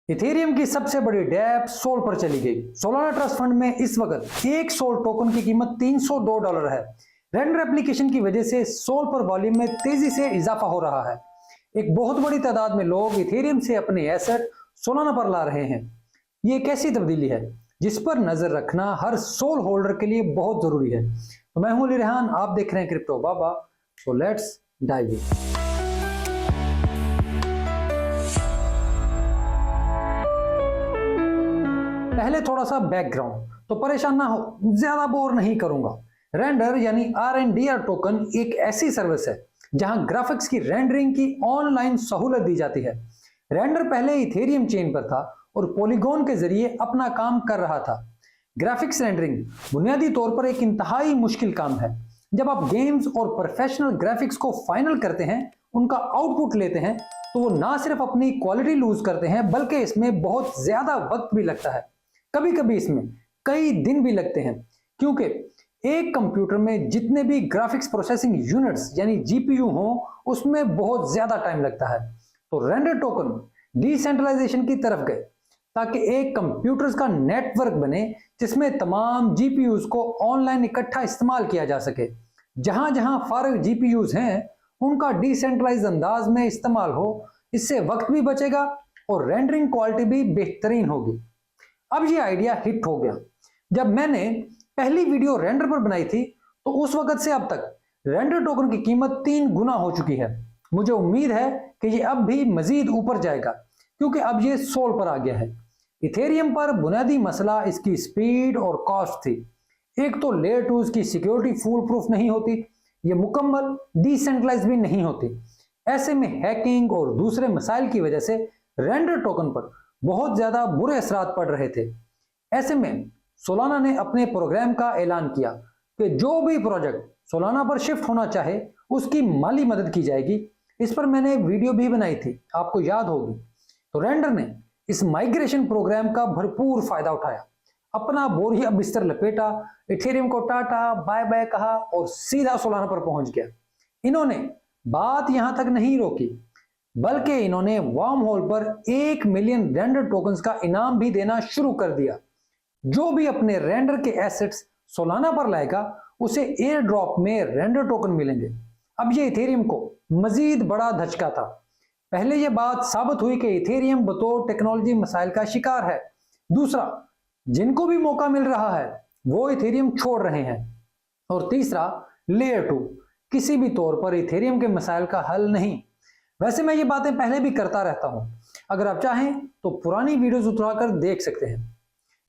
Ethereum की सबसे बड़ी डेप सोल पर चली गई। सोलाना ट्रस्ट फंड में इस वक्त एक सोल टोकन की कीमत $302 है। रेंडर एप्लीकेशन की वजह से सोल पर वॉल्यूम में तेजी से इजाफा हो रहा है। एक बहुत बड़ी तादाद में लोग इथेरियम से अपने एसेट सोलाना पर ला रहे हैं। ये एक ऐसी तब्दीली है जिस पर नजर रखना हर सोल होल्डर के लिए बहुत जरूरी है। तो मैं हूं अली रेहान, आप देख रहे हैं crypto Baba. So let's dive in. पहले थोड़ा सा बैकग्राउंड, तो परेशान ना हो, ज्यादा बोर नहीं करूंगा। रेंडर यानी RNDR टोकन एक ऐसी सर्विस है जहां ग्राफिक्स की रेंडरिंग की ऑनलाइन सहूलत दी जाती है। रेंडर पहले इथेरियम चेन पर था और पॉलीगॉन के जरिए अपना काम कर रहा था। ग्राफिक्स रेंडरिंग बुनियादी तौर पर एक इंतहाई मुश्किल काम है। जब आप गेम्स और प्रोफेशनल ग्राफिक्स को फाइनल करते हैं, उनका आउटपुट लेते हैं, तो वो ना सिर्फ अपनी क्वालिटी लूज करते हैं बल्कि इसमें बहुत ज्यादा वक्त भी लगता है। कभी कभी इसमें कई दिन भी लगते हैं, क्योंकि एक कंप्यूटर में जितने भी ग्राफिक्स प्रोसेसिंग यूनिट्स यानी GPU हो, उसमें बहुत ज्यादा टाइम लगता है। तो रेंडर टोकन डिसेंट्रलाइजेशन की तरफ गए ताकि एक कंप्यूटर्स का नेटवर्क बने जिसमें तमाम GPUs को ऑनलाइन इकट्ठा इस्तेमाल किया जा सके। जहां जहां फारग GPUs हैं, उनका डिसेंट्रलाइज अंदाज में इस्तेमाल हो। इससे वक्त भी बचेगा और रेंडरिंग क्वालिटी भी बेहतरीन होगी। अब ये आइडिया हिट हो गया। जब मैंने पहली वीडियो रेंडर पर बनाई थी, तो उस वक्त से अब तक रेंडर टोकन की कीमत 3 गुना हो चुकी है। मुझे उम्मीद है कि ये अब भी मजीद ऊपर जाएगा, क्योंकि अब ये सोल पर आ गया है। इथेरियम पर बुनियादी मसला इसकी स्पीड और कॉस्ट थी। एक तो लेयर 2 की सिक्योरिटी फुल प्रूफ नहीं होती, ये मुकम्मल डिसेंट्रलाइज भी नहीं होती। ऐसे में हैकिंग और दूसरे मसाइल की वजह से रेंडर टोकन पर बहुत ज्यादा बुरे असरात पड़ रहे थे। ऐसे में सोलाना ने अपने प्रोग्राम का ऐलान किया कि जो भी प्रोजेक्ट सोलाना पर शिफ्ट होना चाहे, उसकी माली मदद की जाएगी। इस पर मैंने वीडियो भी बनाई थी, आपको याद होगी। तो रेंडर ने इस माइग्रेशन प्रोग्राम का भरपूर फायदा उठाया, अपना बोरिया बिस्तर लपेटा, इथेरियम को टाटा बाय बाय कहा और सीधा सोलाना पर पहुंच गया। इन्होंने बात यहां तक नहीं रोकी, बल्कि इन्होंने वार्म होल पर 1 मिलियन रेंडर टोकन्स का इनाम भी देना शुरू कर दिया। जो भी अपने रेंडर के एसेट्स सोलाना पर लाएगा, उसे एयर ड्रॉप में रेंडर टोकन मिलेंगे। अब ये इथेरियम को मजीद बड़ा धचका था। पहले यह बात साबित हुई कि इथेरियम बतौर टेक्नोलॉजी मसाइल का शिकार है। दूसरा, जिनको भी मौका मिल रहा है वो इथेरियम छोड़ रहे हैं। और तीसरा, लेयर 2 किसी भी तौर पर इथेरियम के मसाइल का हल नहीं। वैसे मैं ये बातें पहले भी करता रहता हूं, अगर आप चाहें तो पुरानी वीडियोस उतराकर देख सकते हैं।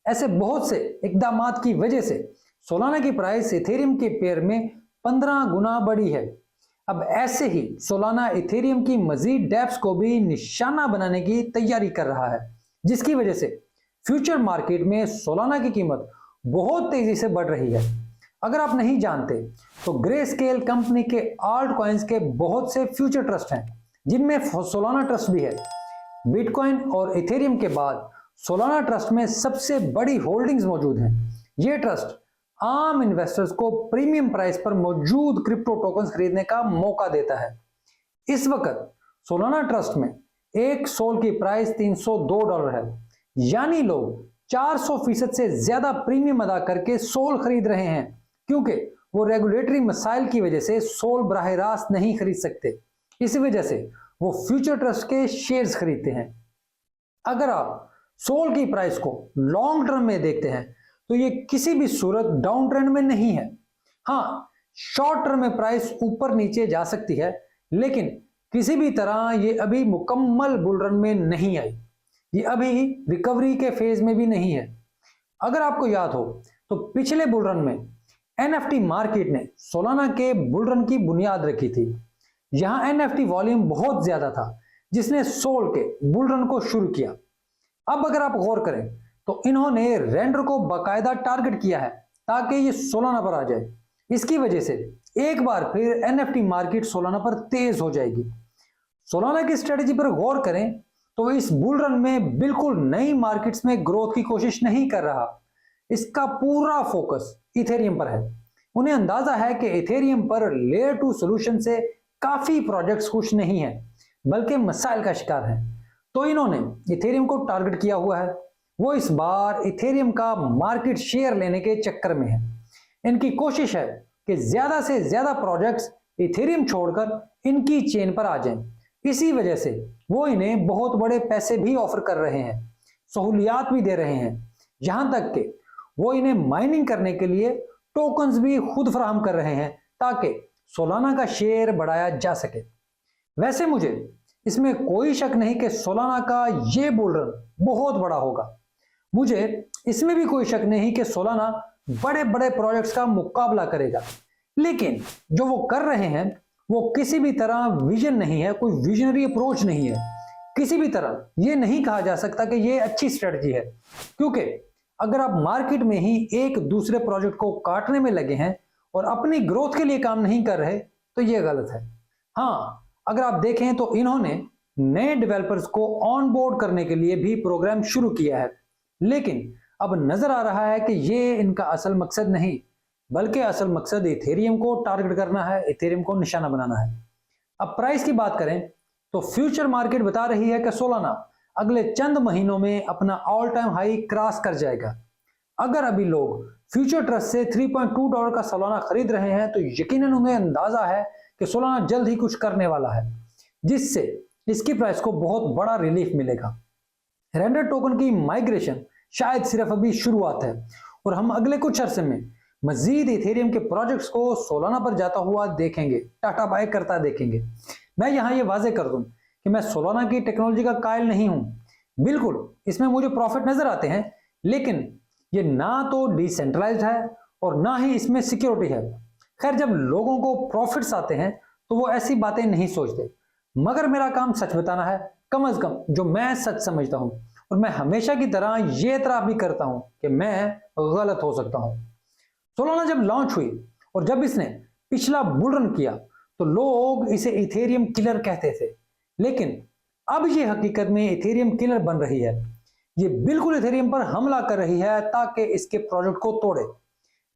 ऐसे बहुत से इकदामात की वजह से सोलाना की प्राइस इथेरियम के पेयर में 15 गुना बढ़ी है। अब ऐसे ही सोलाना इथेरियम की मजीद डेप्स को भी निशाना बनाने की तैयारी कर रहा है, जिसकी वजह से फ्यूचर मार्केट में सोलाना की कीमत बहुत तेजी से बढ़ रही है। अगर आप नहीं जानते तो ग्रे स्केल कंपनी के आल्ट कॉइन्स के बहुत से फ्यूचर ट्रस्ट हैं, जिनमें सोलाना ट्रस्ट भी है। बिटकॉइन और इथेरियम के बाद सोलाना ट्रस्ट में सबसे बड़ी होल्डिंग्स मौजूद हैं। यह ट्रस्ट आम इन्वेस्टर्स को प्रीमियम प्राइस पर मौजूद क्रिप्टो टोकन्स खरीदने का मौका देता है। इस वक्त सोलाना ट्रस्ट में एक सोल की प्राइस $302 है, यानी लोग 400% से ज्यादा प्रीमियम अदा करके सोल खरीद रहे हैं, क्योंकि वो रेगुलेटरी मसाइल की वजह से सोल बराह रास्त नहीं खरीद सकते। इसी वजह से वो फ्यूचर ट्रस्ट के शेयर्स खरीदते हैं। अगर आप सोल की प्राइस को लॉन्ग टर्म में देखते हैं, तो ये किसी भी सूरत डाउन ट्रेंड में नहीं है। हाँ, शॉर्ट टर्म में प्राइस ऊपर नीचे जा सकती है, लेकिन किसी भी तरह ये अभी मुकम्मल बुल रन में नहीं आई। ये अभी रिकवरी के फेज में भी नहीं है। अगर आपको याद हो तो पिछले बुल रन में NFT मार्केट ने सोलाना के बुल रन की बुनियाद रखी थी। यहां NFT वॉल्यूम बहुत ज्यादा था, जिसने सोल के बुल रन को शुरू किया। अब अगर आप गौर करें तो इन्होंने रेंडर को बाकायदा टारगेट किया है ताकि ये सोलाना पर आ जाए। इसकी वजह से एक बार फिर NFT मार्केट सोलाना पर तेज हो जाएगी। सोलाना की स्ट्रेटजी पर गौर करें तो इस बुल रन में बिल्कुल नई मार्केट्स में ग्रोथ की कोशिश नहीं कर रहा। इसका पूरा फोकस इथेरियम पर है। उन्हें अंदाजा है कि इथेरियम पर लेयर 2 सोल्यूशन से काफी प्रोजेक्ट्स खुश नहीं है, बल्कि मसाइल का शिकार हैं। तो इन्होंने इथेरियम को टारगेट किया हुआ है। वो इस बार इथेरियम का मार्केट शेयर लेने के चक्कर में है। इनकी कोशिश है कि ज्यादा से ज्यादा प्रोजेक्ट्स इथेरियम छोड़कर इनकी चेन पर आ जाएं। इसी वजह से वो इन्हें बहुत बड़े पैसे भी ऑफर कर रहे हैं, सहूलियात भी दे रहे हैं, यहां तक कि वो इन्हें माइनिंग करने के लिए टोकन्स भी खुद फराहम कर रहे हैं ताकि सोलाना का शेयर बढ़ाया जा सके। वैसे मुझे इसमें कोई शक नहीं कि सोलाना का ये बुल रन बहुत बड़ा होगा। मुझे इसमें भी कोई शक नहीं कि सोलाना बड़े बड़े प्रोजेक्ट्स का मुकाबला करेगा, लेकिन जो वो कर रहे हैं वो किसी भी तरह विजन नहीं है, कोई विजनरी अप्रोच नहीं है। किसी भी तरह ये नहीं कहा जा सकता कि ये अच्छी स्ट्रेटजी है, क्योंकि अगर आप मार्केट में ही एक दूसरे प्रोजेक्ट को काटने में लगे हैं और अपनी ग्रोथ के लिए काम नहीं कर रहे तो ये गलत है। हाँ, अगर आप देखें तो इन्होंने नए डेवलपर्स को ऑन बोर्ड करने के लिए भी प्रोग्राम शुरू किया है, लेकिन अब नजर आ रहा है कि ये इनका असल मकसद नहीं, बल्कि असल मकसद इथेरियम को टारगेट करना है, इथेरियम को निशाना बनाना है। अब प्राइस की बात करें तो फ्यूचर मार्केट बता रही है कि सोलाना अगले चंद महीनों में अपना ऑल टाइम हाई क्रॉस कर जाएगा। अगर अभी लोग फ्यूचर ट्रस्ट से $3.2 का सोलाना खरीद रहे हैं तो यकीनन उन्हें अंदाजा है कि सोलाना जल्द ही कुछ करने वाला है, जिससे इसकी प्राइस को बहुत बड़ा रिलीफ मिलेगा। रेंडर टोकन की माइग्रेशन शायद सिर्फ अभी शुरुआत है और हम अगले कुछ अरसे में मजीद इथेरियम के प्रोजेक्ट्स को सोलाना पर जाता हुआ देखेंगे, टाटा बाय करता देखेंगे। मैं यहाँ ये वाजे कर दूं कि मैं सोलाना की टेक्नोलॉजी का कायल नहीं हूं। बिल्कुल इसमें मुझे प्रॉफिट नजर आते हैं, लेकिन ये ना तो डिसेंट्रलाइज्ड है और ना ही इसमें सिक्योरिटी है। खैर, जब लोगों को प्रॉफिट्स आते हैं तो वो ऐसी बातें नहीं सोचते, मगर मेरा काम सच बताना है, कम से कम जो मैं सच समझता हूं, और मैं हमेशा की तरह ये एतराफ भी करता हूं कि मैं गलत हो सकता हूं। सोलाना जब लॉन्च हुई और जब इसने पिछला बुल रन किया तो लोग इसे इथेरियम किलर कहते थे, लेकिन अब ये हकीकत में इथेरियम किलर बन रही है। ये बिल्कुल इथेरियम पर हमला कर रही है ताकि इसके प्रोजेक्ट को तोड़े,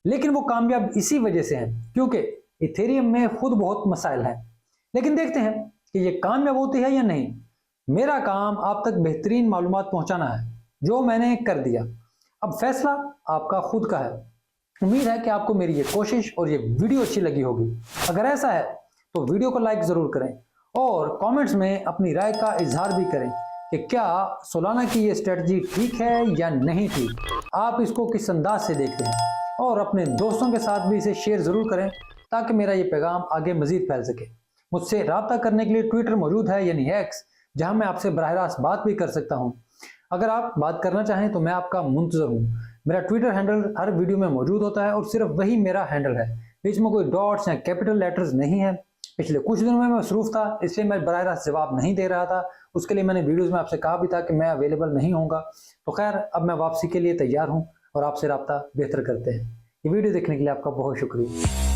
लेकिन वो कामयाब इसी वजह से है क्योंकि इथेरियम में खुद बहुत मसाइल हैं। लेकिन देखते हैं कि ये कामयाब होती है या नहीं। मेरा काम आप तक बेहतरीन मालूमात पहुंचाना है, जो मैंने कर दिया। अब फैसला आपका खुद का है। उम्मीद है कि आपको मेरी ये कोशिश और ये वीडियो अच्छी लगी होगी। अगर ऐसा है तो वीडियो को लाइक जरूर करें और कमेंट्स में अपनी राय का इजहार भी करें कि क्या सोलाना की ये स्ट्रेटजी ठीक है या नहीं ठीक, आप इसको किस अंदाज से देखते हैं, और अपने दोस्तों के साथ भी इसे शेयर जरूर करें ताकि मेरा ये पैगाम आगे मजीद फैल सके। मुझसे रब्ता करने के लिए ट्विटर मौजूद है यानी एक्स, जहां मैं आपसे बराह रास्त बात भी कर सकता हूं। अगर आप बात करना चाहें तो मैं आपका मुंतजर हूं। मेरा ट्विटर हैंडल हर वीडियो में मौजूद होता है और सिर्फ वही मेरा हैंडल है, बीच में कोई डॉट्स या कैपिटल लेटर्स नहीं है। पिछले कुछ दिनों में मैं मसरूफ था, इसलिए मैं बराह रास्त जवाब नहीं दे रहा था। उसके लिए मैंने वीडियोस में आपसे कहा भी था कि मैं अवेलेबल नहीं होऊंगा। तो खैर, अब मैं वापसी के लिए तैयार हूं और आपसे रब्ता बेहतर करते हैं। ये वीडियो देखने के लिए आपका बहुत शुक्रिया।